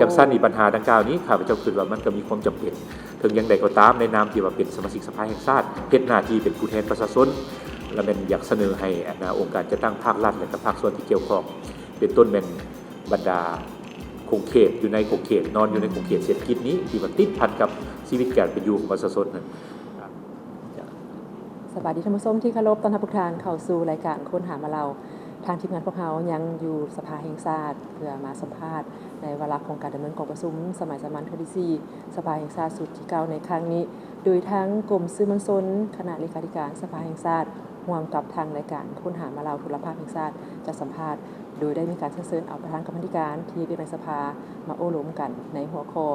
จังสั้นอีปัญหาดังกล่าวนี้ข้าพเจ้าคิดว่ามันก็มีความจำเป็นถึงอย่างใดก็ตามในนามที่ว่าเป็นสมาชิกสภาแห่งชาติเฮ็ดหน้าที่เป็นผู้แทนประชาชนและแม่นอยากเสนอให้องค์การจัดตั้งภาครัฐและก็ภาคส่วนที่เกี่ยวข้องเป็นต้นแม่นบรรดาคงเขตอยู่ในคงเขตนอนอยู่ในคงเขตเศรษฐกิจนี้ที่มันติดพันกับชีวิตการเป็นอยู่ของประชาชนนั้นสวัสดีท่านผู้ชมที่เคารพต้อนรับทุกท่านเข้าสู่รายการค้นหามาเราทางทีมงานพวกเรายังอยู่สภาแห่งชาติเพื่อมาสัมภาษณ์ในวาระของการดำเนินกองประชุมสมัยสามัญครั้งที่4สภาแห่งชาติสุดที่9ในครั้งนี้โดยทั้งกรมสื่อมวลชนคณะเลขาธิการสภาแห่งชาติร่วมกับทางรายการค้นหามาเราทุลภาพแห่งชาติจะสัมภาษณ์โดยได้มีการเชิญเอาประธานกรรมธิการที่เป็นในสภามาโอ้ล้มกันในหัวข้อ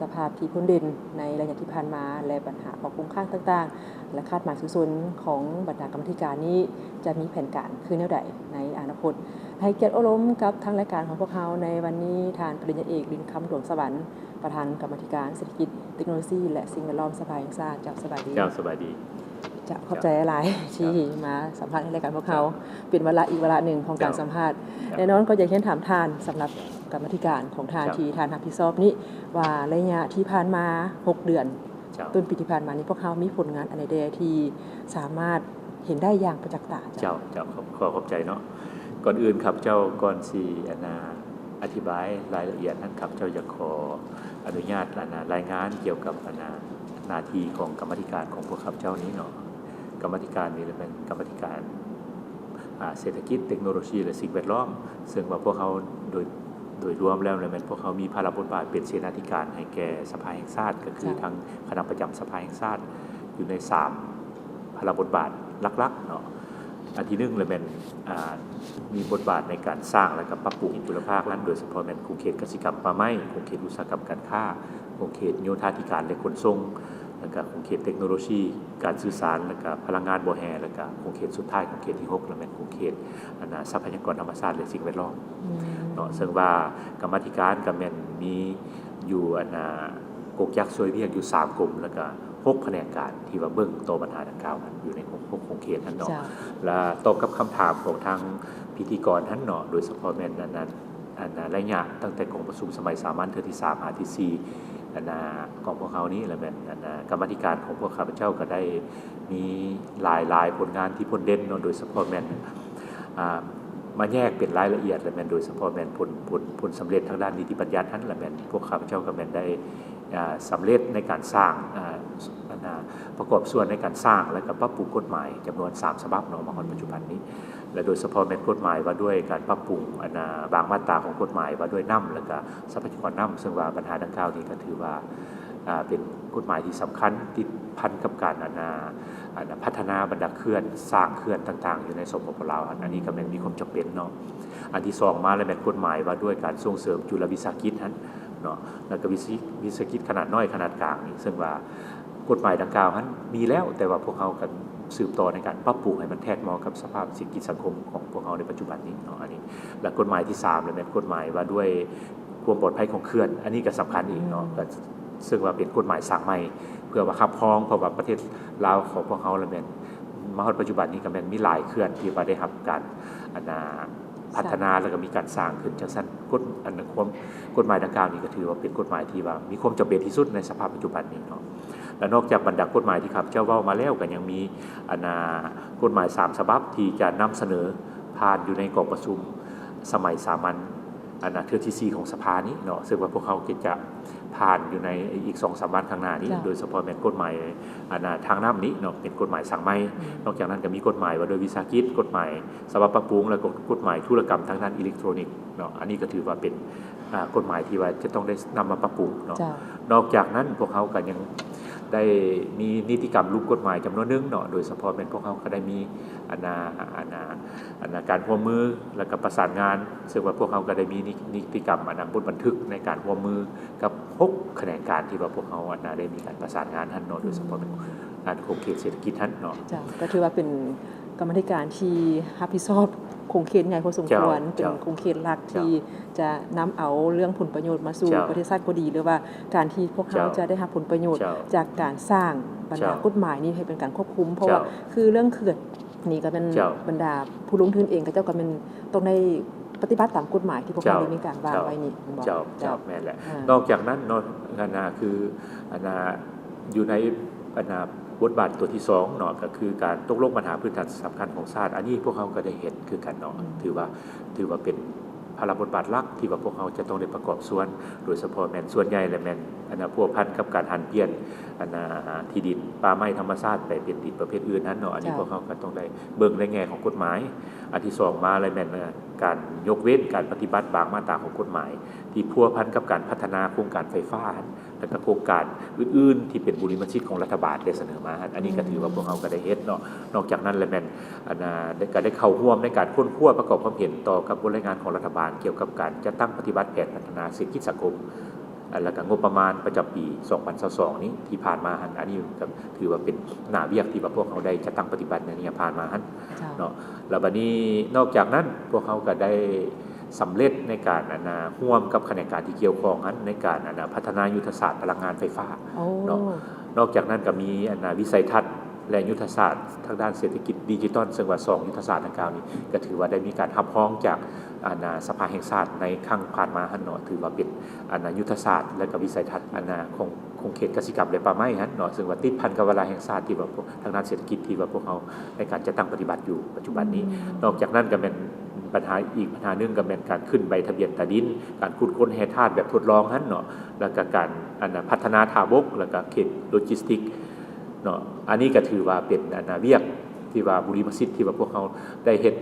สภาพที่พ้นดินในระยะที่ผ่านมาและปัญหาของโครงสร้างต่างๆและคาดหมายสุดของบรรดากรรมธิการนี้จะมีแผนการคือแนวใดในอนาคตให้เกียรติโอ้ล้มกับทางรายการของพวกเขาในวันนี้ทานปริญญาเอกลินคำหลวงสวรรค์ประธานกรรมธิการเศรษฐกิจเทคโนโลยีและสิ่งแวดล้อมสภาแห่งชาติสบายดีสบายดีจะขอบใจหลายที่มาสัมภาษณ์ในรายการพวกเขาเป็นวาระอีกวาระหนึ่งของการสัมภาษณ์แน่นอนก็อยากเห็นถามทานสำหรับกรรมธิการของทานที่ทานรับผิดชอบนี้ว่าระยะที่ผ่านมา6เดือนต้นปีที่ผ่านมานี้พวกเขามีผลงานอะไรใดที่สามารถเห็นได้อย่างประจักษ์ตาเจ้าขอบใจเนาะก่อนอื่นครับเจ้าก่อนสิอธิบายรายละเอียดนั้นครับเจ้าอยากขออนุญาตรายงานเกี่ยวกับหน้าที่ของกรรมธิการของพวกข้าพเจ้านี้เนาะกรรมธิการนี้เป็นกรรมธิการเศรษฐกิจเทคโนโลยีและสิ่งแวดล้อมซึ่งว่าพวกเขาโดยรวมแล้วเนี่ยพวกเขามีภาระบทบาทเป็นเสนาธิการให้แก่สภาแห่งชาติก็คือทั้งคณะประจำสภาแห่งชาติอยู่ใน3ภาระบทบาทหลักๆเนาะอันที่1เลยเป็นมีบทบาทในการสร้างและปรับปรุงภูมิภาคนั้นโดยเฉพาะเป็นโครงเขตเกษตรกรรมป่าไม้โครงเขตอุตสาหกรรมการค้าโครงเขตโยธาธิการและขนส่งแล้วก็โครงเขตเทคโนโลยีการสื่อสารแล้วก็พลังงานบ่อแห่แล้วก็โครงเขตสุดท้ายโครงเขตที่6แล้วเป็นโครงเขตทรัพยากรธรรมชาติและสิ่งแวดล้อมเนาะซึ่งว่ากรรมธิการก็แม่นมีอยู่กกยักษ์ช่วยเวียกอยู่3กลุ่มแล้วก็6แผนกการที่ว่าเบิ่งโตปัญหาดังกล่าวนั้นอยู่ใน6โครงเขตนั้นเนาะและตอบกับคำถามของทางพิธีกรท่านเนาะโดยเฉพาะแม่นนั้นระยะตั้งแต่กองประชุมสมัยสามัญเทื่อที่3หาที่4ของพวกเขานี้และแม่นกรรมธิการของพวกข้าพเจ้าก็ได้มีหลายผลงานที่พ้นเด่นเนาะโดยเฉพาะแม่นมาแยกเป็นรายละเอียดและแม่นโดยเฉพาะแม่นผลสำเร็จทางด้านนิติบัญญัตินั้นและแม่นพวกข้าพเจ้าก็แม่นได้สำเร็จในการสร้างประกอบส่วนในการสร้างและก็ปรับปรุงกฎหมายจำนวน3ฉบับเนาะมาถึงปัจจุบันนี้และโดยเฉพาะแม่นกฎหมายว่าด้วยการปรับปรุงบางมาตราของกฎหมายว่าด้วยน้ำและก็ทรัพยากรน้ำซึ่งว่าปัญหาดังกล่าวนี้ก็ถือว่าเป็นกฎหมายที่สำคัญที่พันกับการพัฒนาบรรดาเขื่อนสร้างเขื่อนต่างๆอยู่ในสปปลาวอันนี้ก็แม่นมีความจำเป็นเนาะอันที่2มาแล้วแม่นกฎหมายว่าด้วยการส่งเสริมจุลวิสาหกิจนั้นเนาะแล้วก็วิสาหกิจขนาดน้อยขนาดกลางนี่ซึ่งว่ากฎหมายดังกล่าวนั้นมีแล้วแต่ว่าพวกเขากันสืบต่อในการปรับปรุงให้มันแทกเหมาะกับสภาพเศรษฐกิจสังคมของพวกเขาในปัจจุบันนี้เนาะอันนี้และกฎหมายที่3เลยเป็นกฎหมายว่าด้วยความปลอดภัยของเขื่อนอันนี้ก็สำคัญอีกเนาะซึ่งว่าเป็นกฎหมายสร้างใหม่เพื่อว่าคับครองเพราะว่าประเทศลาวของพวกเขาแล้วเป็นมาถึงปัจจุบันนี้ก็แม่นมีหลายเขื่อนที่ว่าได้รับการพัฒนาแล้วก็มีการสร้างขึ้นจังซั่นกฎหมายดังกล่าวนี้ก็ถือว่าเป็นกฎหมายที่ว่ามีความจำเป็นที่สุดในสภาพปัจจุบันนี้เนาะและนอกจากบรรดากฎหมายที่ครับเจ้าเว้ามาแล้วก็ยังมีกฎหมาย3ฉบับที่จะนำเสนอผ่านอยู่ในกองประชุมสมัยสามัญเทื่อที่4ของสภานี้เนาะซึ่งว่าพวกเขาจะผ่านอยู่ในอีก 2-3 วันข้างหน้านี้โดยเฉพาะเป็นกฎหมายทางน้ำนี้เนาะเป็นกฎหมายสั่งใหม่นอกจากนั้นก็มีกฎหมายว่าโดยวิสาหกิจกฎหมายสภาพปรับปรุงและกฎหมายธุรกรรมทางด้านอิเล็กทรอนิกส์เนาะอันนี้ก็ถือว่าเป็นกฎหมายที่ว่าจะต้องได้นำมาปรับปรุงเนาะนอกจากนั้นพวกเขาก็ยังได้มีนิติกรรมรูปกฎหมายจำนวนนึงเนาะโดยเฉพาะเป็นพวกเขาก็ได้มีการร่วมมือและกับประสานงานซึ่งว่าพวกเขาก็ได้มีนิติกรรมบทบันทึกในการร่วมมือกับ6แขนงการที่ว่าพวกเขาได้มีการประสานงานท่านเนาะโดยเฉพาะเป็นโครงเขตเศรษฐกิจท่านเนาะก็ถือว่าเป็นกรรมธิการที่รับผิดชอบโครงเขตใหญ่พอสมควรเป็นโครงเขตหลักที่จะนำเอาเรื่องผลประโยชน์มาสู่ประเทศชาติก็ดีหรือว่าการที่พวกเขาจะได้รับผลประโยชน์จากการสร้างบรรดากฎหมายนี้ให้เป็นการควบคุมเพราะว่าคือเรื่องเขื่อนนี่ก็เป็นบรรดาผู้ลงทุนเองก็เจ้าก็เป็นต้องได้ ปฏิบัติตามกฎหมายที่พวกเขาได้มีการวางไว้นี่บ่ เจ้าแม่นแหละนอกจากนั้นเนาะคืออยู่ในบทบาทตัวที่2เนาะก็คือการตกลงปัญหาพื้นฐานสำคัญของชาติอันนี้พวกเขาก็ได้เห็นคือกันเนาะถือว่าเป็นภาระบทบาทหลักที่ว่าพวกเขาจะต้องได้ประกอบส่วนโดยเฉพาะแม่นส่วนใหญ่และแม่นพัวพันกับการหันเปลี่ยนที่ดินป่าไม้ธรรมชาติไปเป็นดินประเภทอื่นนั้นเนาะอันนี้พวกเขาก็ต้องได้เบิ่งในแง่ของกฎหมายอันที่2มาเลยแม่นการยกเว้นการปฏิบัติบางมาตราของกฎหมายที่พัวพันกับการพัฒนาโครงการไฟฟ้าและก็โครงการอื่นๆที่เป็นบุริมสิทธิ์ของรัฐบาลได้เสนอมาอันนี้ก็ถือว่าพวกเขาก็ได้เฮ็ดเนาะนอกจากนั้นแล้วแม่นก็ได้เข้าร่วมในการค้นคว้าประกอบความเห็นต่อกับบทรายงานของรัฐบาลเกี่ยวกับการจัดตั้งปฏิบัติแผนพัฒนาเศรษฐกิจสังคมแล้วก็งบประมาณประจำปี 2022 นี้ที่ผ่านมาอันนี้ก็ถือว่าเป็นหน้าเวียกที่ว่าพวกเขาได้จัดตั้งปฏิบัติในนี้ผ่านมาเนาะแล้วบัดนี้นอกจากนั้นพวกเขาก็ได้สำเร็จในการร่วมกับคณะการที่เกี่ยวข้องในการพัฒนายุทธศาสตร์พลังงานไฟฟ้าเนาะนอกจากนั้นก็มีวิสัยทัศน์และยุทธศาสตร์ทางด้านเศรษฐกิจดิจิทัลซึ่งว่า2ยุทธศาสตร์ดังกล่าวนี้ก็ถือว่าได้มีการรับรองจากสภาแห่งชาติในครั้งผ่านมาเนาะถือว่าเป็นยุทธศาสตร์และก็วิสัยทัศน์ของเขตกสิกรรมและป่าไม้เนาะซึ่งว่าติดพันกับเวลาแห่งชาติที่ว่าทางด้านเศรษฐกิจที่ว่าพวกเขาในการจะตั้งปฏิบัติอยู่ปัจจุบันนี้นอกจากนั้นก็เป็นปัญหาอีกปัญหาหนึ่งก็เป็นการขึ้นใบทะเบียนตาดินการขุดค้นแร่ธาตุแบบทดลองเนาะแล้วก็การพัฒนาท่าบกแล้วก็เขตโลจิสติกเนาะอันนี้ก็ถือว่าเป็นเวียกที่ว่าบุริมสิทธิ์ที่ว่าพวกเขาได้เฮ็ด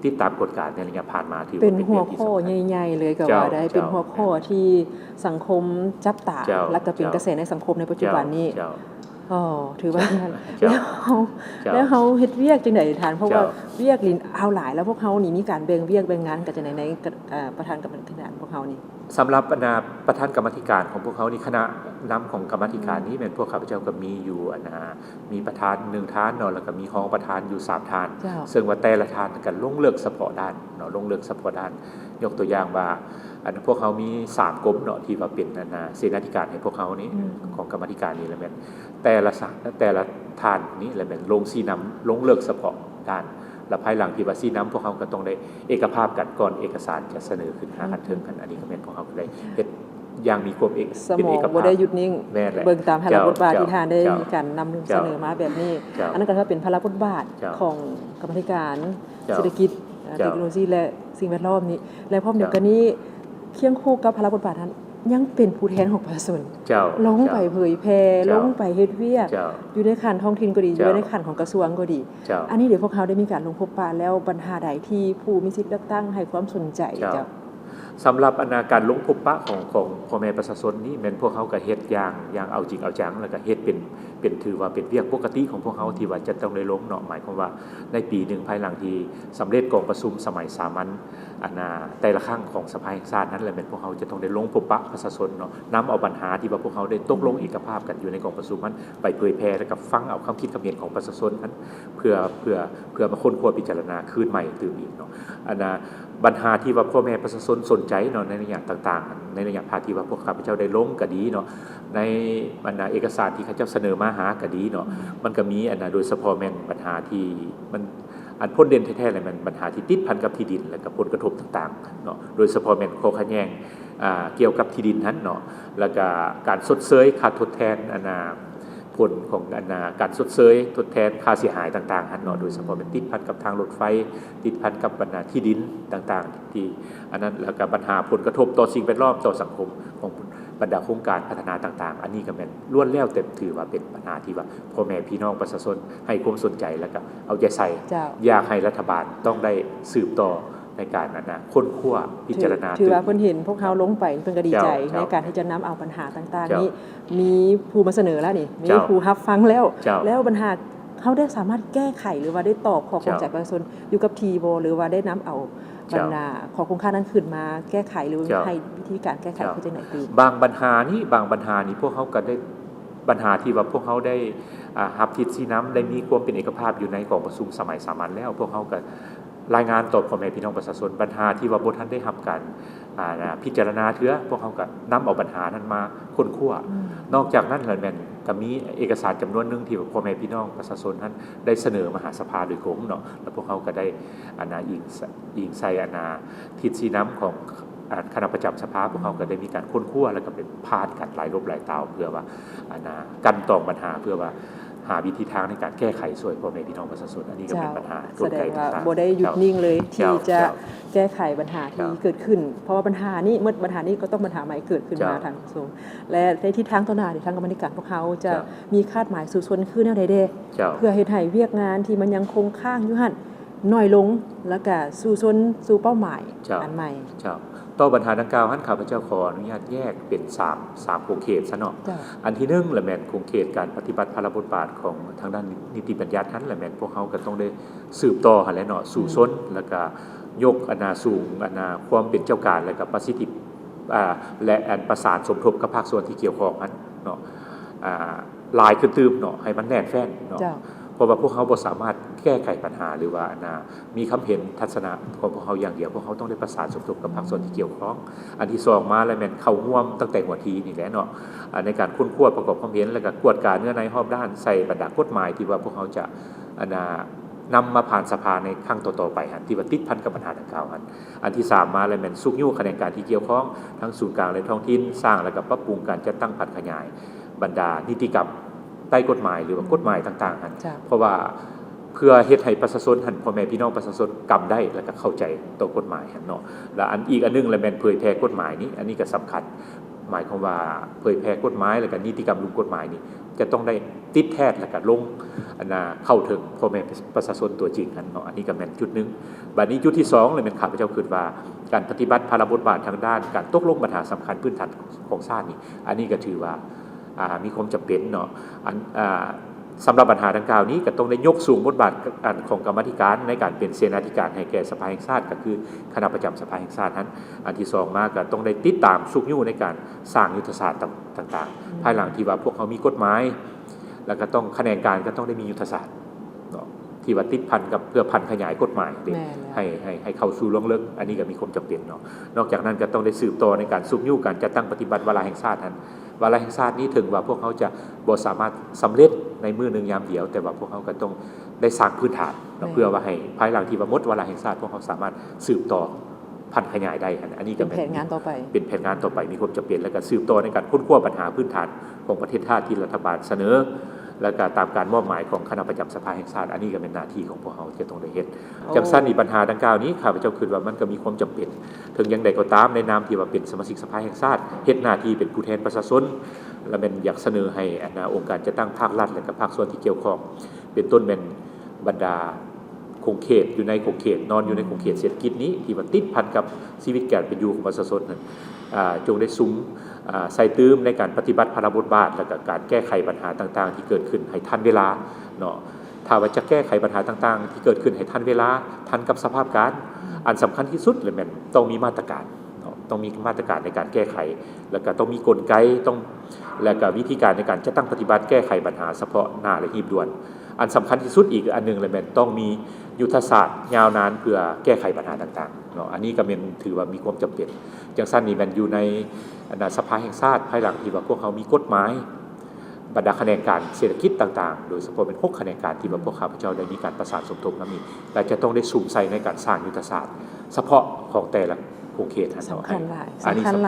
ติดตามกฎการในระยะผ่านมาถือเป็นหัวข้อใหญ่ๆเลยก็ว่าได้เป็นหัวข้อที่สังคมจับตาและก็เป็นกระแสในสังคมในปัจจุบันนี้ถือว่าแล้วเฮาเฮ็ดเวียกจังได๋ทานเพราะว่าเวียกลินเอาหลายแล้วพวกเฮานี่มีการแบ่งเวียกแบ่งงานกันจังได๋ในประธานกรรมการพวกเฮานี่สำหรับประธานกรรมการของพวกเขานี่คณะนำของกรรมการนี้เป็นพวกข้าพเจ้าก็มีอยู่มีประธาน1ท่านเนาะแล้วก็มีรองประธานอยู่3ท่านซึ่งว่าแต่ละท่านก็ลงเลือกเฉพาะด้านเนาะลงเลือกเฉพาะด้านยกตัวอย่างว่าพวกเขามี3กรมเนาะที่ว่าเป็นเสนาธิการให้พวกเขานี้ของกรรมการนี้แหละแม่นแต่ละท่านนี้แหละแม่นลงสีนำลงเลือกเฉพาะด้านและภายหลังที่ว่าสีน้ำพวกเขาก็ต้องได้เอกภาพกันก่อนเอกสารจะเสนอขึ้นหากันเทิงกันอันนี้ก็แม่นพวกเขาก็ได้เฮ็ดอย่างมีความเป็นเอกภาพบ่ได้หยุดนิ่งเบิ่งตามพระบทบาทที่ท่านได้มีการนำเสนอมาแบบนี้อันนั้นก็ถือว่าเป็นพระบทบาทของกรรมการเศรษฐกิจเทคโนโลยีและสิ่งแวดล้อมนี้และพร้อมเดียวกันนี้เคียงคู่กับพระบทบาทนั้นยังเป็นผู้แทนของประชาชนลงไปเผยแพร่ลงไปเฮ็ดเวียกอยู่ในขั้นท้องถิ่นก็ดีอยู่ในขั้นของกระทรวงก็ดีอันนี้เดี๋ยวพวกเขาได้มีการลงพบปะแล้วปัญหาใดที่ผู้มีสิทธิ์เลือกตั้งให้ความสนใจเจ้าสำหรับการลงพบปะของพ่อแม่ประชาชนนี่แม่นพวกเขาก็เฮ็ดอย่างเอาจริงเอาจังแล้วก็เฮ็ดเป็นถือว่าเป็นเวียกปกติของพวกเขาที่ว่าจะต้องได้ลงเนาะหมายความว่าในปีนึงภายหลังที่สำเร็จกองประชุมสมัยสามัญแต่ละครั้งของสภาแห่งชาตินั้นแหละเป็นพวกเขาจะต้องได้ลงพบปะประชาชนเนาะนำเอาปัญหาที่ว่าพวกเขาได้ตกลงเอกภาพกันอยู่ในกองประชุมนั้นไปเผยแพร่แล้วก็ฟังเอาความคิดความเห็นของประชาชนนั้นเพื่อมาค้นคว้าพิจารณาคืนใหม่ตื่นอีกเนาะปัญหาที่ว่าพ่อแม่ประชาชนสนใจเนาะในระยะต่างๆในระยะภาคที่ว่าพวกข้าพเจ้าได้ลงก็ดีเนาะในเอกสารที่ข้าพเจ้าเสนอมาหาก็ดีเนาะมันก็มีโดยเฉพาะแม่นปัญหาที่มันพ้นเด่นแท้ๆเลยมันปัญหาที่ติดพันกับที่ดินและกับผลกระทบต่างๆเนาะโดยเฉพาะแม่นข้อขัดแย้งเกี่ยวกับที่ดินนั้นเนาะแล้วก็การชดเชยค่าทดแทนผลของการชดเชยทดแทนค่าเสียหายต่างๆเนาะโดยเฉพาะเป็นติดพันกับทางรถไฟติดพันกับปัญหาที่ดินต่างๆที่อันนั้นแล้วก็ปัญหาผลกระทบต่อสิ่งแวดล้อมต่อสังคมของบรรดาโครงการพัฒนาต่างๆอันนี้ก็เป็นล้วนแล้วแต่ถือว่าเป็นปัญหาที่ว่าพ่อแม่พี่น้องประชาชนให้ความสนใจแล้วก็เอาใจใส่อยากให้รัฐบาลต้องได้สืบต่อในการค้นคว้าพิจารณาถือว่าเพิ่นเห็นพวกเขาลงไปเพิ่นก็ดีใจในการที่จะนำเอาปัญหาต่างๆนี้มีผู้มาเสนอแล้วนี่มีผู้รับฟังแล้วปัญหาเขาได้สามารถแก้ไขหรือว่าได้ตอบข้อข้องใจประชาชนอยู่กับทีบ่หรือว่าได้นำเอาปัญหาข้อคงค่านั้นขึ้นมาแก้ไขหรือให้วิธีการแก้ไขคือจังได๋คือบางปัญหานี้พวกเขาก็ได้ปัญหาที่ว่าพวกเขาได้รับทิศชี้นำได้มีความเป็นเอกภาพอยู่ในกองประชุมสมัยสามัญแล้วพวกเขาก็รายงานต่อพ่อแม่พี่น้องประชาชนปัญหาที่ว่าบ่ทันได้รับการพิจารณาเถือพวกเขาก็นำเอาปัญหานั้นมาค้นคว้านอกจากนั้นแล้วแม่น ก็มีเอกสารจำนวนหนึงที่พ่อแม่พี่น้องประชาชนนั้นได้เสนอมาหาสภาโดยตรงเนาะแล้วพวกเขาก็ได้อิงใส่ทิศชี้นำของคณะประจำสภาพวกเขาก็ได้มีการค้นคว้าแล้วก็เป็นพาดกันหลายรบหลายเตาเพื่อว่ากันตองปัญหาเพื่อว่าหาวิธีทางในการแก้ไขส่วนพ่อแม่พี่น้องประชาชนอันนี้ก็เป็นปัญหา แสดงว่าบ่ได้หยุดนิ่งเลยที่จะแก้ไขปัญหาที่เกิดขึ้นเพราะว่าปัญหานี้เมื่อปัญหานี้ก็ต้องปัญหาใหม่เกิดขึ้นมาทางกระทรวงและในทิศทางต่อหน้าทางกรรมการพวกเขาจะมีคาดหมายสู่ส่วนคือแนวใดเด้เพื่อเฮ็ดให้เวียกงานที่มันยังคงค้างอยู่หั่นน้อยลงแล้วก็สู่เป้าหมายอันใหม่ต่อปัญหาดังกล่าวท่านข้าพเจ้าขออนุญาตแยกเป็น3โครงเขตซะเนาะอันที่1ละแม่นโครงเขตการปฏิบัติพระบทบาทของทางด้านนิติบัญญัตินั้นละแม่นพวกเขาก็ต้องได้สืบต่อหั่นแหละเนาะสู่ซนแล้วก็ยกสูงความเป็นเจ้าการและก็ประสิทธิและประสานสมทบกับภาคส่วนที่เกี่ยวข้องนั้นเนาะลายขึ้นตืมเนาะให้มันแน่นแฟ้นเนาะเพราะว่าพวกเขาบ่สามารถแก้ไขปัญหาหรือว่ามีคำเห็นทัศนะของพวกเขาอย่างเดียวพวกเขาต้องได้ประสานสมทบกับภาคส่วนที่เกี่ยวข้องอันที่2มาแล้วแม่นเข้าร่วมตั้งแต่หัวทีนี่แหละเนาะในการค้นคว้าประกอบความเห็นแล้วก็กวดการเนื้อในรอบด้านใส่บรรดากฎหมายที่ว่าพวกเขาจะนำมาผ่านสภาในครั้งต่อๆไปที่ว่าติดพันกับปัญหาดังกล่าวอันที่3มาแล้วแม่นสุกยู่คะแนนการที่เกี่ยวข้องทั้งศูนย์กลางและท้องถิ่นสร้างแล้วก็ปรับปรุงการจัดตั้งผันขยายบรรดานิติกรรมใต้กฎหมายหรือว่ากฎหมายต่างๆเพราะว่าเพื่อเฮ็ดให้ประชาชนพ่อแม่พี่น้องประชาชนกำได้แล้วก็เข้าใจตัวกฎหมายเนาะและอีกอันนึงแล้วแม่นเผยแพร่กฎหมายนี้อันนี้ก็สำคัญหมายความว่าเผยแพร่กฎหมายแล้วก็นิติกรรมลุมกฎหมายนี้จะต้องได้ติดแท้แล้วก็ลงเข้าถึงพ่อแม่ประชาชนตัวจริงเนาะอันนี้ก็แม่นจุดนึงบัดนี้จุดที่2เลยแม่นข้าพเจ้าคิดว่าการปฏิบัติพระบทบาททางด้านการตกลงปัญหาสำคัญพื้นฐานของชาตินี่อันนี้ก็ถือว่ามีความจำเป็นเนาะสำหรับปัญหาดังกล่าวนี้ก็ต้องได้ยกสูงบทบาทของกรรมาธิการในการเป็นเสนาธิการให้แก่สภาแห่งชาติก็คือคณะประจำสภาแห่งชาตินั้นอันที่2มาก็ต้องได้ติดตามสุกยู่ในการสร้างยุทธศาสตร์ต่างๆภายหลังที่ว่าพวกเขามีกฎหมายแล้วก็ต้องคะแนนการก็ต้องได้มียุทธศาสตร์ที่ว่าติดพันกับเพื่อพันขยายกฎหมายให้เข้าสู่ล่วงลึกอันนี้ก็มีความจำเป็นเนาะนอกจากนั้นก็ต้องได้สืบต่อในการสุกยู่การจัดตั้งปฏิบัติวาระแห่งชาตินั้นวาระแห่งชาตินี้ถึงว่าพวกเขาจะบ่สามารถสำเร็จในมื้อนึงยามเดียวแต่ว่าพวกเขาก็ต้องได้สร้างพื้นฐานเพื่อว่าให้ภายหลังที่ว่าหมดวาระแห่งชาติพวกเขาสามารถสืบต่อพันขยายได้อันนี้ก็เป็นแผนงานต่อไปมีความจำเป็นและก็สืบต่อในการค้นคว้าปัญหาพื้นฐานของประเทศชาติที่รัฐบาลเสนอและก็ตามการมอบหมายของคณะประจำสภาแห่งชาติอันนี้ก็เป็นหน้าที่ของพวกเขาที่ต้องได้เฮ็ดจังซั่นนี่ปัญหาดังกล่าวนี้ข้าพเจ้าคิดว่ามันก็มีความจำเป็นถึงอย่างใดก็ตามในนามที่ว่าเป็นสมาชิกสภาแห่งชาติเฮ็ดหน้าที่เป็นผู้แทนประชาชนและเป็นอยากเสนอให้องค์การจัดตั้งภาครัฐและก็ภาคส่วนที่เกี่ยวข้องเป็นต้นเป็นบรรดาคงเขตอยู่ในคงเขตนอนอยู่ในคงเขตเศรษฐกิจนี้ที่ว่าติดพันกับชีวิตการเป็นอยู่ของประชาชนนั้นจงได้ซุ้มใส่ตื้มในการปฏิบัติพระบทบาทและก็การแก้ไขปัญหาต่างๆที่เกิดขึ้นให้ทันเวลาเนาะถ้าว่าจะแก้ไขปัญหาต่างๆที่เกิดขึ้นให้ทันเวลาทันกับสภาพการอันสำคัญที่สุดเลยแม่นต้องมีมาตรการต้องมีมาตรการในการแก้ไขแล้วก็ต้องมีกลไกและก็วิธีการในการจะตั้งปฏิบัติแก้ไขปัญหาเฉพาะหน้าและรีบด่วนอันสำคัญที่สุดอีกอันนึงเลยแม่นต้องมียุทธศาสตร์ยาวนานเพื่อแก้ไขปัญหาต่างๆเนาะอันนี้ก็เป็นถือว่ามีความจำเป็นจังซั่นนี่แม่นอยู่ในสภาแห่งชาติภายหลังที่ว่าพวกเขามีกฎหมายบรรดาคะแนนการเศรษฐกิจต่างๆโดยเฉพาะเป็น6คะแนนการที่ว่าพวกข้าพเจ้าได้มีการประสานสมทบนั้นนี่แต่จะต้องได้สุ่มใส่ในการสร้างยุทธศาสตร์เฉพาะของแต่ละคงเขตสำคัญห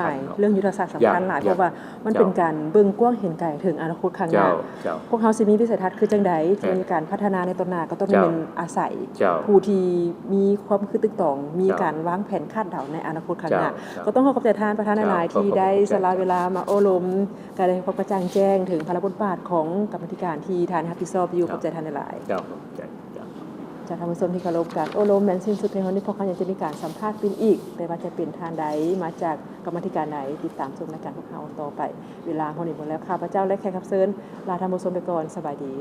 ลายเรื่องยุทธศาสตร์สำคัญหลายเพราะว่ามันเป็นการเบิ่งกว้างเห็นไกลถึงอนาคตข้างหน้าพวกเขาสิมีวิสัยทัศน์คือจังใดในการพัฒนาในต้นหน้าก็ต้องเป็นอาศัยผู้ที่มีความคิดตึกตองมีการวางแผนคาดเดาในอนาคตข้างหน้าก็ต้องขอขอบใจท่านประธานหลายที่ได้สละเวลามาอบรมการได้ความกระจ่างแจ้งถึงพระบทบาทของกรรมการที่ท่านรับผิดชอบอยู่ขอบใจท่านหลายจากท่านผู้ชมที่เคารพการโอโลแมนสิ้นสุดในวันนี้พวกเขายังจะมีการสัมภาษณ์เป็นอีกแต่ว่าจะเป็นทานใดมาจากกรรมธิการไหนติดตามชมรายการพวกเขาต่อไปเวลาพอดีหมดแล้วข้าพเจ้าและแขกรับเชิญลาท่านผู้ชมไปก่อนสบายดี